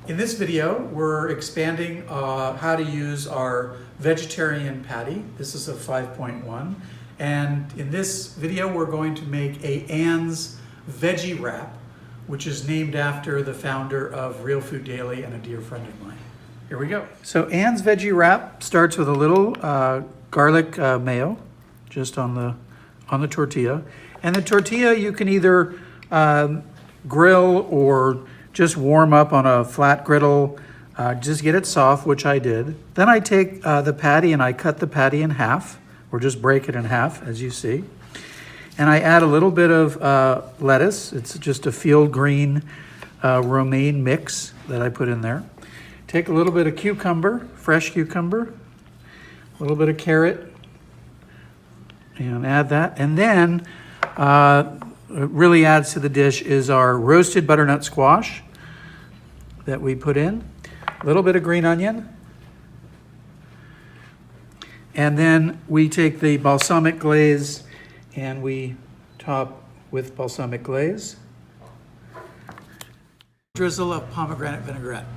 In this video, we're expanding how to use our vegetarian patty. This is a 5.1. And in this video, we're going to make a Ann's veggie wrap, which is named after the founder of Real Food Daily and a dear friend of mine. Here we go. So Ann's veggie wrap starts with a little garlic mayo, just on the tortilla. And the tortilla you can either grill or just warm up on a flat griddle, just get it soft, which I did. Then I take the patty and I cut the patty in half, or just break it in half, as you see. And I add a little bit of lettuce. It's just a field green romaine mix that I put in there. Take a little bit of cucumber, fresh cucumber, a little bit of carrot, and add that. And then it really adds to the dish is our roasted butternut squash that we put in, a little bit of green onion, and then we take the balsamic glaze and we top with balsamic glaze. Drizzle of pomegranate vinaigrette.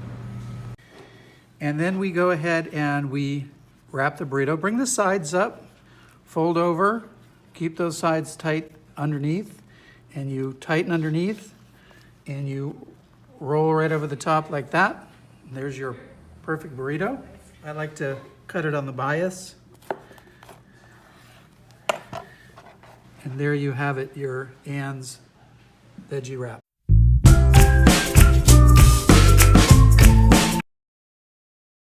And then we go ahead and we wrap the burrito. Bring the sides up, fold over, keep those sides tight underneath, and you tighten underneath, and you roll right over the top like that. And there's your perfect burrito. I like to cut it on the bias. And there you have it, your Ann's veggie wrap.